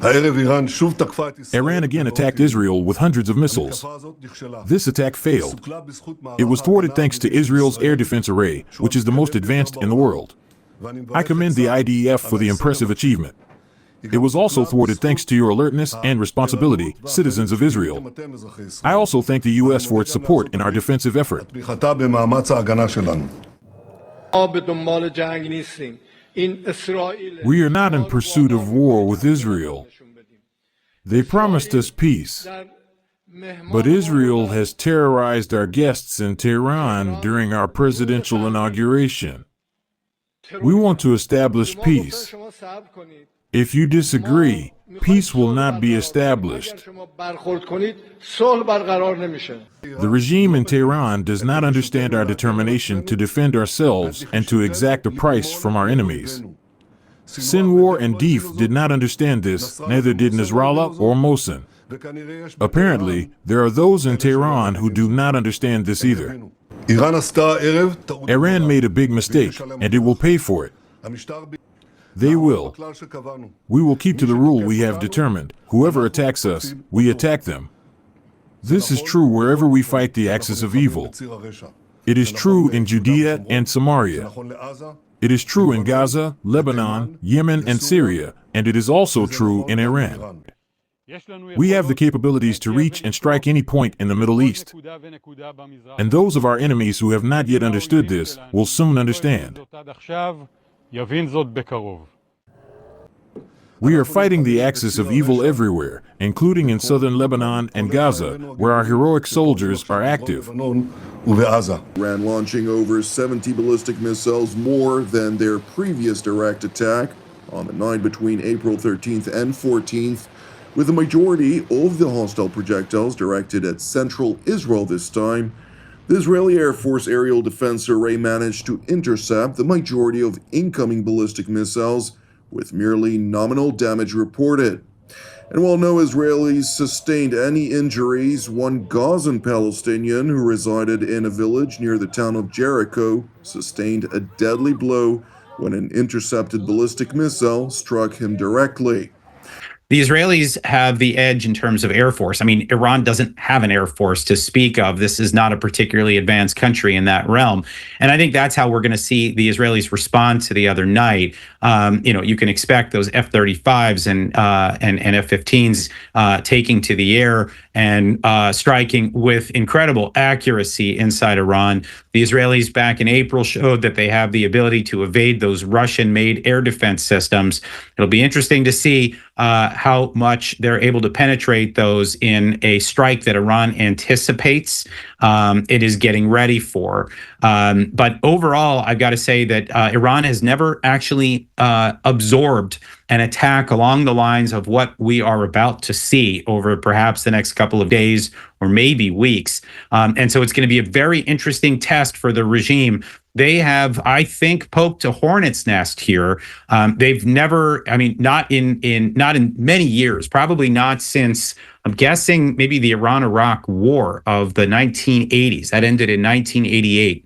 Iran again attacked Israel with hundreds of missiles. This attack failed. It was thwarted thanks to Israel's air defense array, which is the most advanced in the world. I commend the IDF for the impressive achievement. It was also thwarted thanks to your alertness and responsibility, citizens of Israel. I also thank the U.S. for its support in our defensive effort. We are not in pursuit of war with Israel. They promised us peace. But Israel has terrorized our guests in Tehran during our presidential inauguration. We want to establish peace. If you disagree, peace will not be established. The regime in Tehran does not understand our determination to defend ourselves and to exact a price from our enemies. Sinwar and Deif did not understand this, neither did Nasrallah or Mohsen. Apparently, there are those in Tehran who do not understand this either. Iran made a big mistake, and it will pay for it. They will. We will keep to the rule we have determined. Whoever attacks us, we attack them. This is true wherever we fight the axis of evil. It is true in Judea and Samaria. It is true in Gaza, Lebanon, Yemen, and Syria, and it is also true in Iran. We have the capabilities to reach and strike any point in the Middle East. And those of our enemies who have not yet understood this will soon understand. We are fighting the axis of evil everywhere, including in southern Lebanon and Gaza, where our heroic soldiers are active. Iran launching over 70 ballistic missiles more than their previous direct attack on the night between April 13th and 14th, with the majority of the hostile projectiles directed at central Israel this time. The Israeli Air Force aerial defense array managed to intercept the majority of incoming ballistic missiles, with merely nominal damage reported. And while no Israelis sustained any injuries, one Gazan Palestinian who resided in a village near the town of Jericho sustained a deadly blow when an intercepted ballistic missile struck him directly. The Israelis have the edge in terms of Air Force. I mean, Iran doesn't have an Air Force to speak of. This is not a particularly advanced country in that realm. And I think that's how we're going to see the Israelis respond to the other night. You can expect those F-35s and F-15s taking to the air and striking with incredible accuracy inside Iran. The Israelis back in April showed that they have the ability to evade those Russian-made air defense systems. It'll be interesting to see how much they're able to penetrate those in a strike that Iran anticipates it is getting ready for. But overall, I've got to say that Iran has never actually absorbed an attack along the lines of what we are about to see over perhaps the next couple of days or maybe weeks. And so it's going to be a very interesting test for the regime. They have, I think, poked a hornet's nest here. They've never, not in many years, probably not since, I'm guessing, maybe the Iran-Iraq War of the 1980s. That ended in 1988.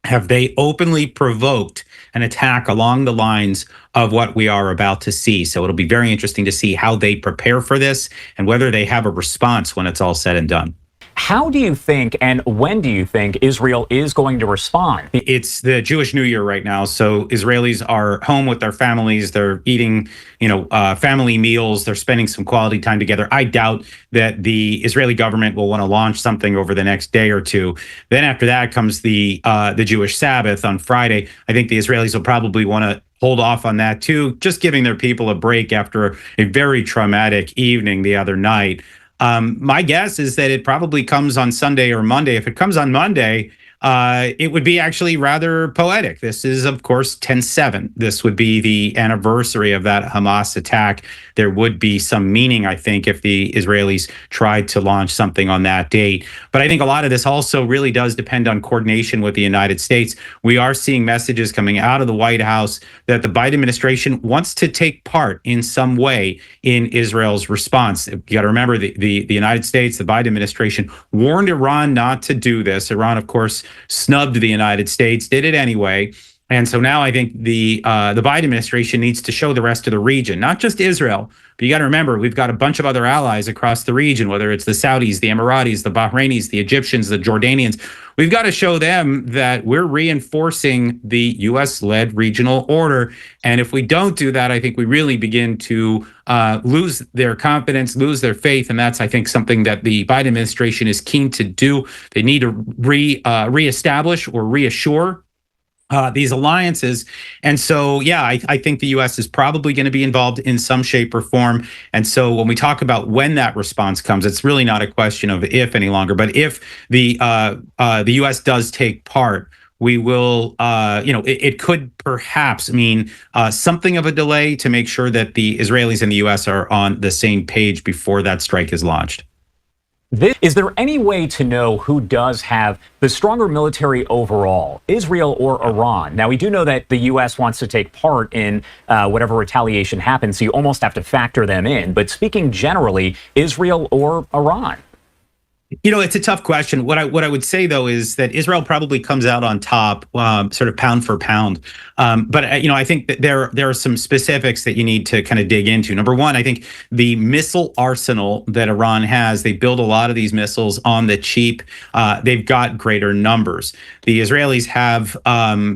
Have they openly provoked an attack along the lines of what we are about to see? So it'll be very interesting to see how they prepare for this and whether they have a response when it's all said and done. How do you think and when do you think Israel is going to respond? It's the Jewish New Year right now, so Israelis are home with their families. They're eating, family meals. They're spending some quality time together. I doubt that the Israeli government will want to launch something over the next day or two. Then after that comes the Jewish Sabbath on Friday. I think the Israelis will probably want to hold off on that too, just giving their people a break after a very traumatic evening the other night. My guess is that it probably comes on Sunday or Monday. If it comes on Monday, it would be actually rather poetic. This is, of course, 10/7. This would be the anniversary of that Hamas attack. There would be some meaning, I think, if the Israelis tried to launch something on that date. But I think a lot of this also really does depend on coordination with the United States. We are seeing messages coming out of the White House that the Biden administration wants to take part in some way in Israel's response. You got to remember the United States, the Biden administration warned Iran not to do this. Iran, of course, snubbed the United States, did it anyway. And so now I think the Biden administration needs to show the rest of the region, not just Israel, but you got to remember we've got a bunch of other allies across the region, whether it's the Saudis, the Emiratis, the Bahrainis, the Egyptians, the Jordanians. We've got to show them that we're reinforcing the U.S.-led regional order. And if we don't do that, I think we really begin to lose their confidence, lose their faith. And that's, I think, something that the Biden administration is keen to do. They need to reestablish or reassure these alliances. And so, yeah, I think the U.S. is probably going to be involved in some shape or form. And so when we talk about when that response comes, it's really not a question of if any longer, but if the U.S. does take part, we will, it could perhaps mean something of a delay to make sure that the Israelis and the U.S. are on the same page before that strike is launched. Is there any way to know who does have the stronger military overall, Israel or Iran? Now, we do know that the U.S. wants to take part in whatever retaliation happens, so you almost have to factor them in. But speaking generally, Israel or Iran? You know, it's a tough question. What I would say, though, is that Israel probably comes out on top, sort of pound for pound. But I think that there are some specifics that you need to kind of dig into. Number one, I think the missile arsenal that Iran has, they build a lot of these missiles on the cheap. They've got greater numbers. The Israelis have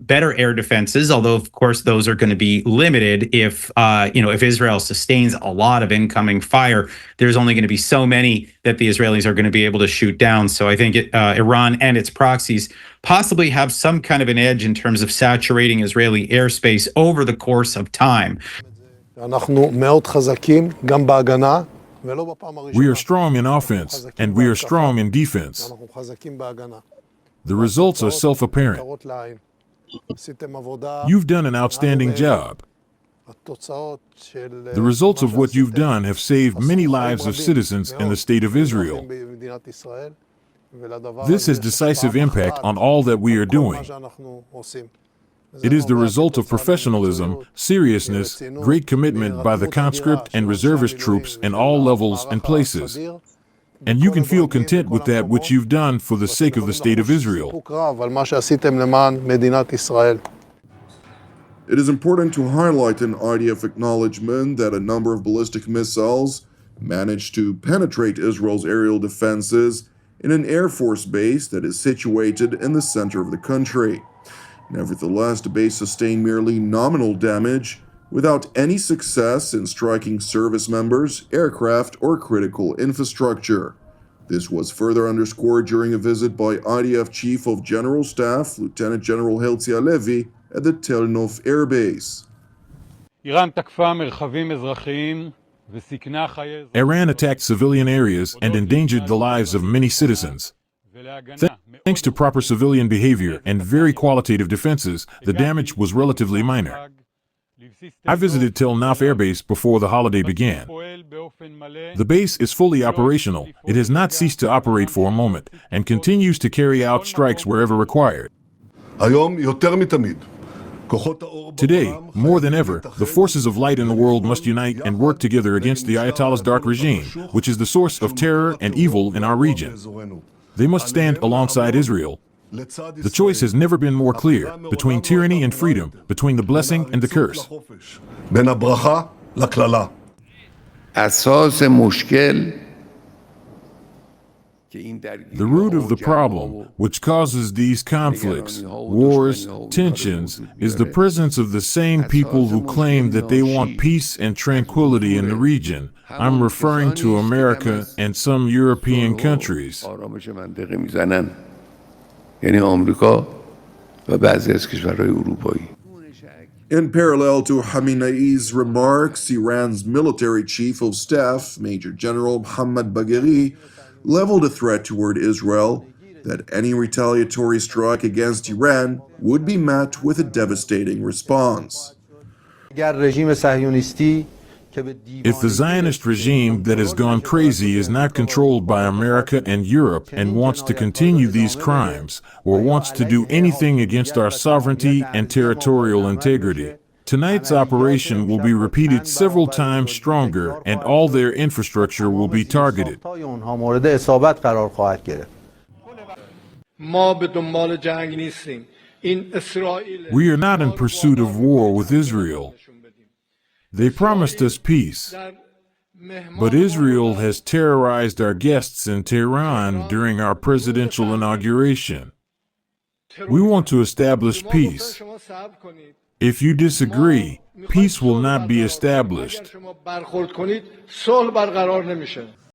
better air defenses, although, of course, those are going to be limited if Israel sustains a lot of incoming fire. There's only going to be so many that the Israelis are going to be able to shoot down. So I think Iran and its proxies possibly have some kind of an edge in terms of saturating Israeli airspace over the course of time. We are strong in offense, and we are strong in defense. The results are self-apparent. You've done an outstanding job. The results of what you've done have saved many lives of citizens in the state of Israel. This has decisive impact on all that we are doing. It is the result of professionalism, seriousness, great commitment by the conscript and reservist troops in all levels and places. And you can feel content with that which you've done for the sake of the state of Israel. It is important to highlight an IDF acknowledgement that a number of ballistic missiles managed to penetrate Israel's aerial defenses in an Air Force base that is situated in the center of the country. Nevertheless, the base sustained merely nominal damage without any success in striking service members, aircraft, or critical infrastructure. This was further underscored during a visit by IDF Chief of General Staff, Lieutenant General Herzi Halevi, at the Tel Nof Air Base. Iran attacked civilian areas and endangered the lives of many citizens. Thanks to proper civilian behavior and very qualitative defenses, the damage was relatively minor. I visited Tel Nof Air Base before the holiday began. The base is fully operational. It has not ceased to operate for a moment and continues to carry out strikes wherever required. Today, more than ever, the forces of light in the world must unite and work together against the Ayatollah's dark regime, which is the source of terror and evil in our region. They must stand alongside Israel. The choice has never been more clear, between tyranny and freedom, between the blessing and the curse. The root of the problem, which causes these conflicts, wars, tensions, is the presence of the same people who claim that they want peace and tranquility in the region. I'm referring to America and some European countries. In parallel to Khamenei's remarks, Iran's military chief of staff, Major General Mohammad Bagheri, leveled a threat toward Israel that any retaliatory strike against Iran would be met with a devastating response. If the Zionist regime that has gone crazy is not controlled by America and Europe and wants to continue these crimes, or wants to do anything against our sovereignty and territorial integrity, tonight's operation will be repeated several times stronger and all their infrastructure will be targeted. We are not in pursuit of war with Israel. They promised us peace. But Israel has terrorized our guests in Tehran during our presidential inauguration. We want to establish peace. If you disagree, peace will not be established.